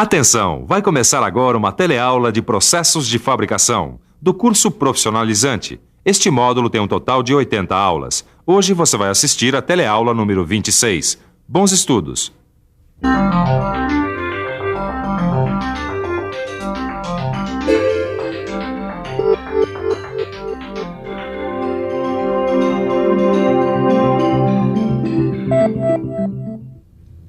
Atenção, vai começar agora uma teleaula de processos de fabricação, do curso profissionalizante. Este módulo tem um total de 80 aulas. Hoje você vai assistir a teleaula número 26. Bons estudos!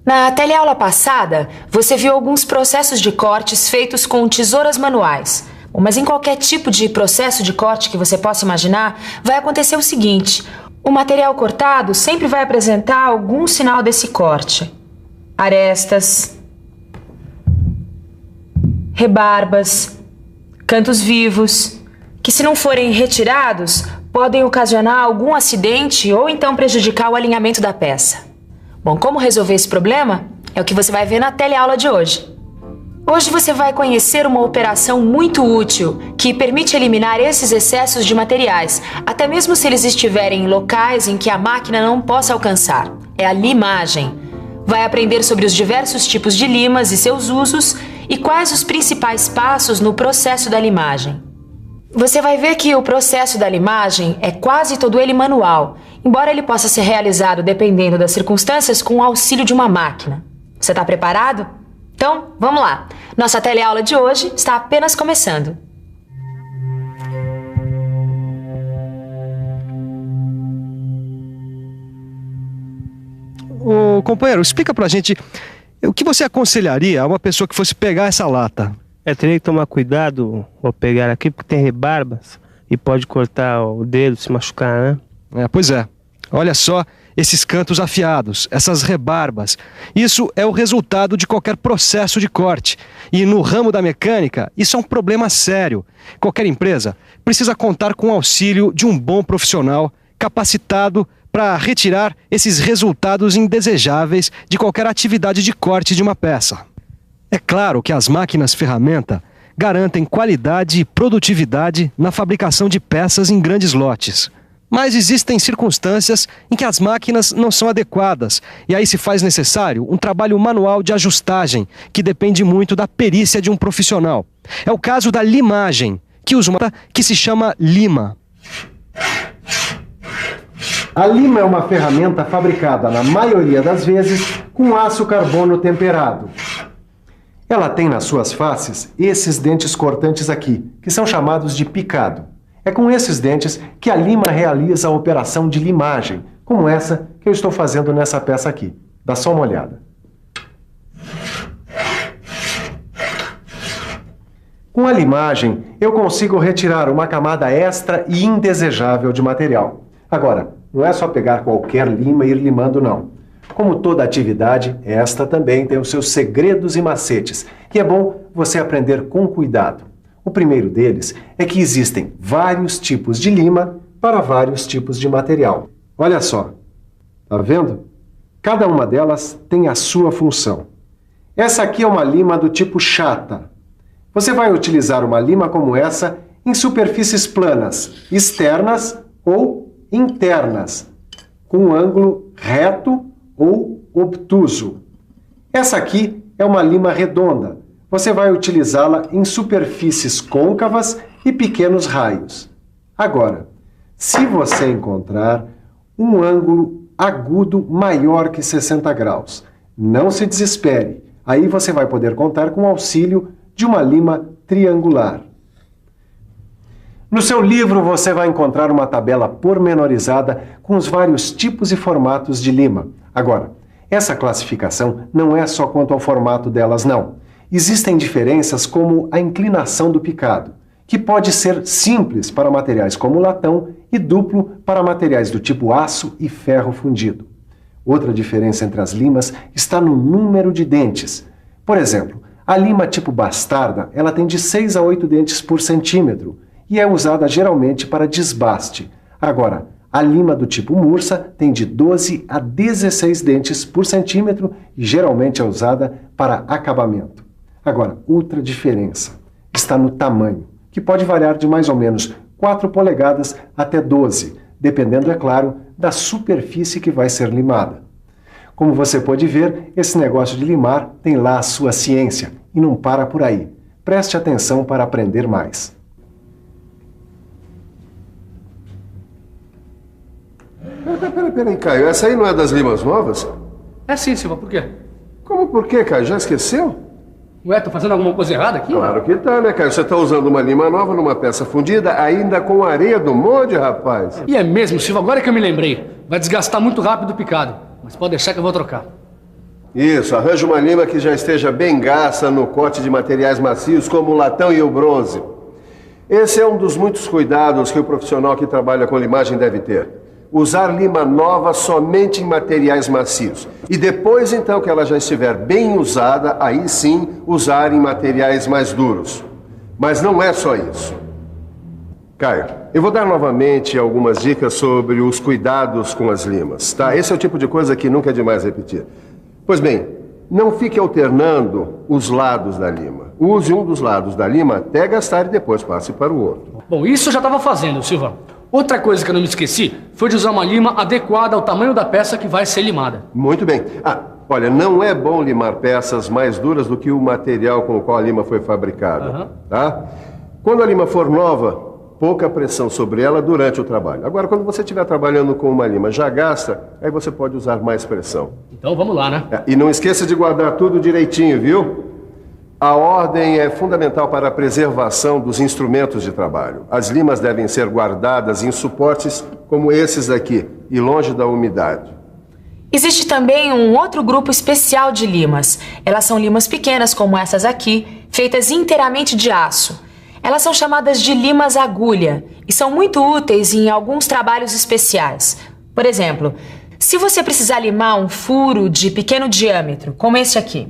Na teleaula passada, você viu alguns processos de cortes feitos com tesouras manuais. Mas em qualquer tipo de processo de corte que você possa imaginar, vai acontecer o seguinte: o material cortado sempre vai apresentar algum sinal desse corte. Arestas, rebarbas, cantos vivos, que se não forem retirados, podem ocasionar algum acidente ou então prejudicar o alinhamento da peça. Bom, como resolver esse problema? É o que você vai ver na teleaula de hoje. Hoje você vai conhecer uma operação muito útil que permite eliminar esses excessos de materiais, até mesmo se eles estiverem em locais em que a máquina não possa alcançar. É a limagem. Vai aprender sobre os diversos tipos de limas e seus usos e quais os principais passos no processo da limagem. Você vai ver que o processo da limagem é quase todo ele manual, embora ele possa ser realizado, dependendo das circunstâncias, com o auxílio de uma máquina. Você está preparado? Então, vamos lá. Nossa teleaula de hoje está apenas começando. Ô, companheiro, explica pra gente o que você aconselharia a uma pessoa que fosse pegar essa lata? Teria que tomar cuidado ao pegar aqui, porque tem rebarbas e pode cortar o dedo, se machucar, né? Pois é. Olha só esses cantos afiados, essas rebarbas. Isso é o resultado de qualquer processo de corte. E no ramo da mecânica, isso é um problema sério. Qualquer empresa precisa contar com o auxílio de um bom profissional capacitado para retirar esses resultados indesejáveis de qualquer atividade de corte de uma peça. É claro que as máquinas ferramenta garantem qualidade e produtividade na fabricação de peças em grandes lotes. Mas existem circunstâncias em que as máquinas não são adequadas e aí se faz necessário um trabalho manual de ajustagem que depende muito da perícia de um profissional. É o caso da limagem, que usa uma que se chama lima. A lima é uma ferramenta fabricada, na maioria das vezes, com aço carbono temperado. Ela tem nas suas faces esses dentes cortantes aqui, que são chamados de picado. É com esses dentes que a lima realiza a operação de limagem, como essa que eu estou fazendo nessa peça aqui. Dá só uma olhada. Com a limagem, eu consigo retirar uma camada extra e indesejável de material. Agora, não é só pegar qualquer lima e ir limando, não. Como toda atividade, esta também tem os seus segredos e macetes, e é bom você aprender com cuidado. O primeiro deles é que existem vários tipos de lima para vários tipos de material. Olha só, tá vendo? Cada uma delas tem a sua função. Essa aqui é uma lima do tipo chata. Você vai utilizar uma lima como essa em superfícies planas, externas ou internas, com um ângulo reto ou obtuso. Essa aqui é uma lima redonda. Você vai utilizá-la em superfícies côncavas e pequenos raios. Agora, se você encontrar um ângulo agudo maior que 60 graus, não se desespere. Aí você vai poder contar com o auxílio de uma lima triangular. No seu livro você vai encontrar uma tabela pormenorizada com os vários tipos e formatos de lima. Agora, essa classificação não é só quanto ao formato delas, não. Existem diferenças como a inclinação do picado, que pode ser simples para materiais como latão e duplo para materiais do tipo aço e ferro fundido. Outra diferença entre as limas está no número de dentes. Por exemplo, a lima tipo bastarda, ela tem de 6 a 8 dentes por centímetro e é usada geralmente para desbaste. Agora, a lima do tipo mursa tem de 12 a 16 dentes por centímetro e geralmente é usada para acabamento. Agora, outra diferença está no tamanho, que pode variar de mais ou menos 4 polegadas até 12, dependendo, é claro, da superfície que vai ser limada. Como você pode ver, esse negócio de limar tem lá a sua ciência, E não para por aí. Preste atenção para aprender mais. Peraí, Caio. Essa aí não é das limas novas? É sim, Silva, por quê? Como por quê, Caio? Já esqueceu? Ué, tô fazendo alguma coisa errada aqui? Claro que tá, né, Caio? Você tá usando uma lima nova numa peça fundida, ainda com areia do molde, rapaz. E é mesmo, Silva, agora que eu me lembrei. Vai desgastar muito rápido o picado. Mas pode deixar que eu vou trocar. Isso, arranja uma lima que já esteja bem gasta no corte de materiais macios como o latão e o bronze. Esse é um dos muitos cuidados que o profissional que trabalha com limagem deve ter. Usar lima nova somente em materiais macios. E depois, então, que ela já estiver bem usada, aí sim, usar em materiais mais duros. Mas não é só isso. Caio, eu vou dar novamente algumas dicas sobre os cuidados com as limas, tá? Esse é o tipo de coisa que nunca é demais repetir. Pois bem, não fique alternando os lados da lima. Use um dos lados da lima até gastar e depois passe para o outro. Bom, isso eu já estava fazendo, Silva. Outra coisa que eu não me esqueci foi de usar uma lima adequada ao tamanho da peça que vai ser limada. Muito bem. Olha, não é bom limar peças mais duras do que o material com o qual a lima foi fabricada, tá? Quando a lima for nova, pouca pressão sobre ela durante o trabalho. Agora, quando você estiver trabalhando com uma lima já gasta, aí você pode usar mais pressão. Então vamos lá, né? E não esqueça de guardar tudo direitinho, viu? A ordem é fundamental para a preservação dos instrumentos de trabalho. As limas devem ser guardadas em suportes como esses aqui e longe da umidade. Existe também um outro grupo especial de limas. Elas são limas pequenas, como essas aqui, feitas inteiramente de aço. Elas são chamadas de limas agulha e são muito úteis em alguns trabalhos especiais. Por exemplo, se você precisar limar um furo de pequeno diâmetro, como este aqui,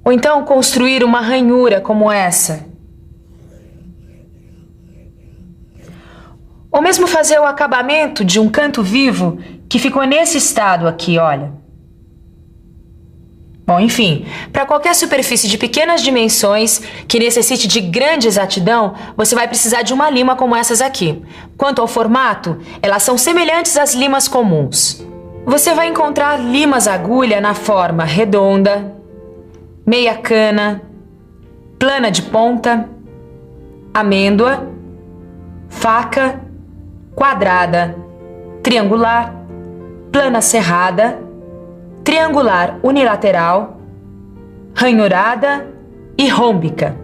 ou então construir uma ranhura como essa, ou mesmo fazer o acabamento de um canto vivo que ficou nesse estado aqui, olha. Bom, enfim, para qualquer superfície de pequenas dimensões que necessite de grande exatidão, você vai precisar de uma lima como essas aqui. Quanto ao formato, elas são semelhantes às limas comuns. Você vai encontrar limas agulha na forma redonda, meia cana, plana de ponta, amêndoa, faca, quadrada, triangular, plana serrada, triangular unilateral, ranhurada e rômbica.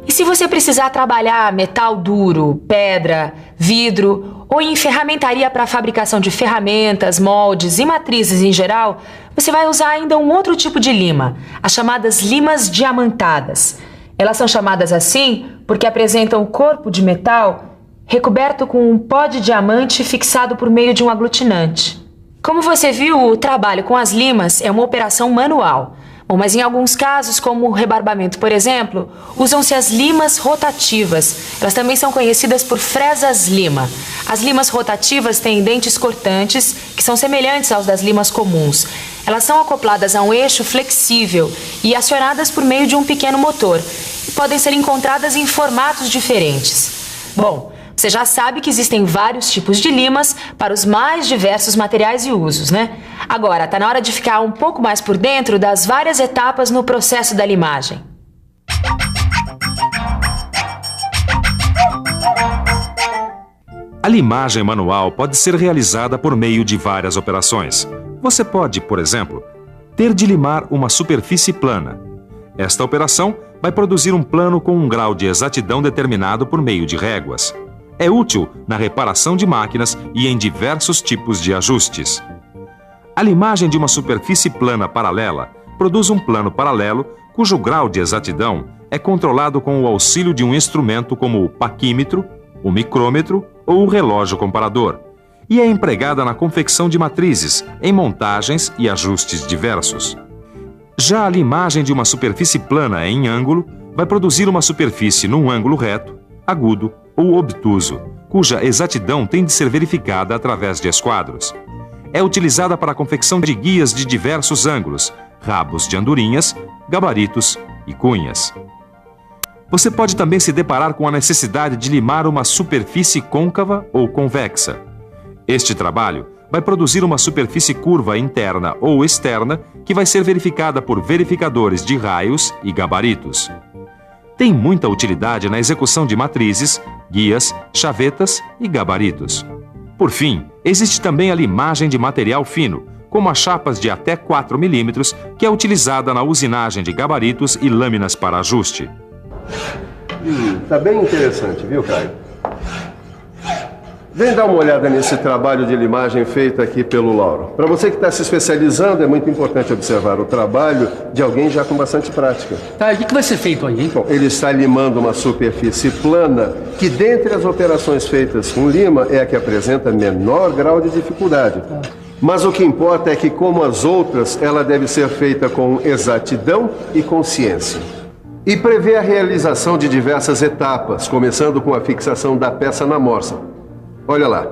E se você precisar trabalhar metal duro, pedra, vidro ou em ferramentaria para a fabricação de ferramentas, moldes e matrizes em geral, você vai usar ainda um outro tipo de lima, as chamadas limas diamantadas. Elas são chamadas assim porque apresentam o corpo de metal recoberto com um pó de diamante fixado por meio de um aglutinante. Como você viu, o trabalho com as limas é uma operação manual. Bom, mas em alguns casos, como o rebarbamento, por exemplo, usam-se as limas rotativas. Elas também são conhecidas por fresas lima. As limas rotativas têm dentes cortantes, que são semelhantes aos das limas comuns. Elas são acopladas a um eixo flexível e acionadas por meio de um pequeno motor. E podem ser encontradas em formatos diferentes. Bom, você já sabe que existem vários tipos de limas para os mais diversos materiais e usos, né? Agora, tá na hora de ficar um pouco mais por dentro das várias etapas no processo da limagem. A limagem manual pode ser realizada por meio de várias operações. Você pode, por exemplo, ter de limar uma superfície plana. Esta operação vai produzir um plano com um grau de exatidão determinado por meio de réguas. É útil na reparação de máquinas e em diversos tipos de ajustes. A limagem de uma superfície plana paralela produz um plano paralelo cujo grau de exatidão é controlado com o auxílio de um instrumento como o paquímetro, o micrômetro ou o relógio comparador, e é empregada na confecção de matrizes, em montagens e ajustes diversos. Já a limagem de uma superfície plana em ângulo vai produzir uma superfície num ângulo reto, agudo ou obtuso, cuja exatidão tem de ser verificada através de esquadros. É utilizada para a confecção de guias de diversos ângulos, rabos de andorinhas, gabaritos e cunhas. Você pode também se deparar com a necessidade de limar uma superfície côncava ou convexa. Este trabalho vai produzir uma superfície curva interna ou externa que vai ser verificada por verificadores de raios e gabaritos. Tem muita utilidade na execução de matrizes, guias, chavetas e gabaritos. Por fim, existe também a limagem de material fino, como as chapas de até 4 milímetros, que é utilizada na usinagem de gabaritos e lâminas para ajuste. Tá bem interessante, viu, Caio? Vem dar uma olhada nesse trabalho de limagem feito aqui pelo Lauro. Para você que está se especializando, é muito importante observar o trabalho de alguém já com bastante prática. Tá, e o que vai ser feito aí, hein? Bom, ele está limando uma superfície plana que, dentre as operações feitas com lima, é a que apresenta menor grau de dificuldade. Mas o que importa é que, como as outras, ela deve ser feita com exatidão e consciência. E prevê a realização de diversas etapas, começando com a fixação da peça na morsa. Olha lá,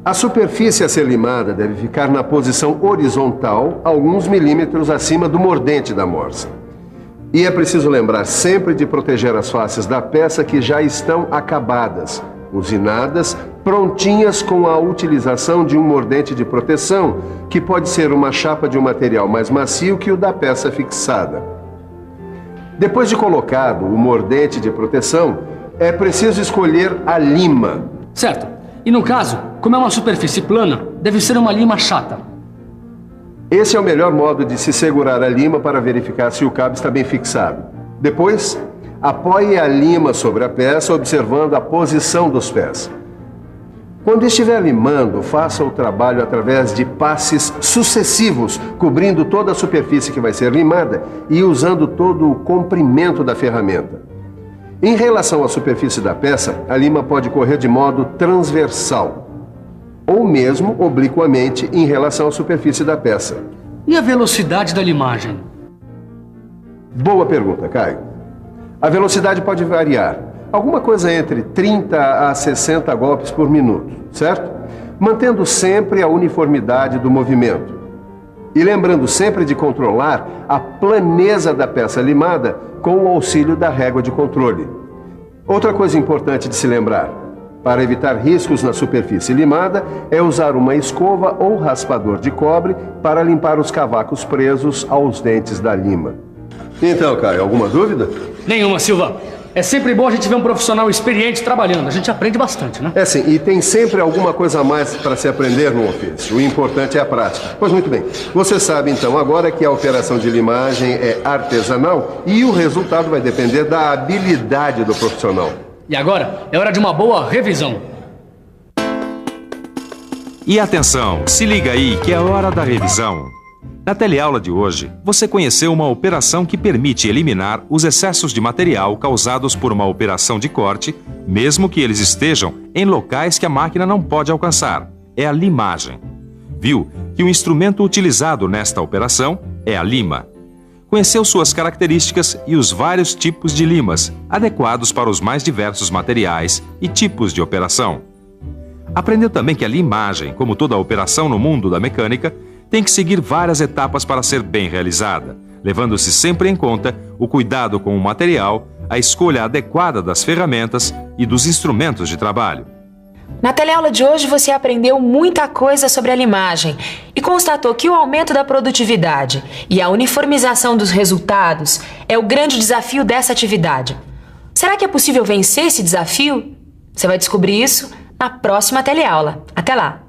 a superfície a ser limada deve ficar na posição horizontal, alguns milímetros acima do mordente da morsa. E é preciso lembrar sempre de proteger as faces da peça que já estão acabadas, usinadas, prontinhas com a utilização de um mordente de proteção, que pode ser uma chapa de um material mais macio que o da peça fixada. Depois de colocado o mordente de proteção, é preciso escolher a lima. Certo. E no caso, como é uma superfície plana, deve ser uma lima chata. Esse é o melhor modo de se segurar a lima para verificar se o cabo está bem fixado. Depois, apoie a lima sobre a peça, observando a posição dos pés. Quando estiver limando, faça o trabalho através de passes sucessivos, cobrindo toda a superfície que vai ser limada e usando todo o comprimento da ferramenta. Em relação à superfície da peça, a lima pode correr de modo transversal, ou mesmo obliquamente em relação à superfície da peça. E a velocidade da limagem? Boa pergunta, Caio. A velocidade pode variar, alguma coisa entre 30 a 60 golpes por minuto, certo? Mantendo sempre a uniformidade do movimento. E lembrando sempre de controlar a planeza da peça limada com o auxílio da régua de controle. Outra coisa importante de se lembrar, para evitar riscos na superfície limada, é usar uma escova ou raspador de cobre para limpar os cavacos presos aos dentes da lima. Então, Caio, alguma dúvida? Nenhuma, Silva. É sempre bom a gente ver um profissional experiente trabalhando. A gente aprende bastante, né? É sim, e tem sempre alguma coisa a mais para se aprender no ofício. O importante é a prática. Pois muito bem. Você sabe então agora que a operação de limagem é artesanal e o resultado vai depender da habilidade do profissional. E agora é hora de uma boa revisão. E atenção, se liga aí que é hora da revisão. Na teleaula de hoje, você conheceu uma operação que permite eliminar os excessos de material causados por uma operação de corte, mesmo que eles estejam em locais que a máquina não pode alcançar. É a limagem. Viu que o instrumento utilizado nesta operação é a lima. Conheceu suas características e os vários tipos de limas, adequados para os mais diversos materiais e tipos de operação. Aprendeu também que a limagem, como toda operação no mundo da mecânica, tem que seguir várias etapas para ser bem realizada, levando-se sempre em conta o cuidado com o material, a escolha adequada das ferramentas e dos instrumentos de trabalho. Na teleaula de hoje você aprendeu muita coisa sobre a limagem e constatou que o aumento da produtividade e a uniformização dos resultados é o grande desafio dessa atividade. Será que é possível vencer esse desafio? Você vai descobrir isso na próxima teleaula. Até lá!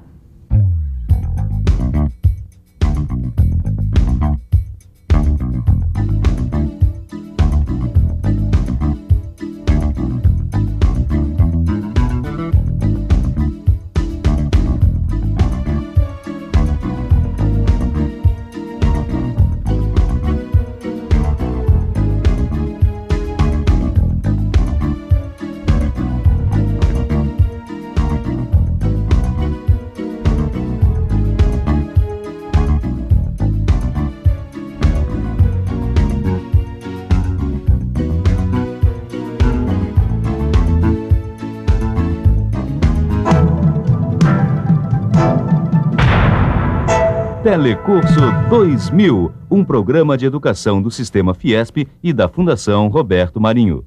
Telecurso 2000, um programa de educação do Sistema Fiesp e da Fundação Roberto Marinho.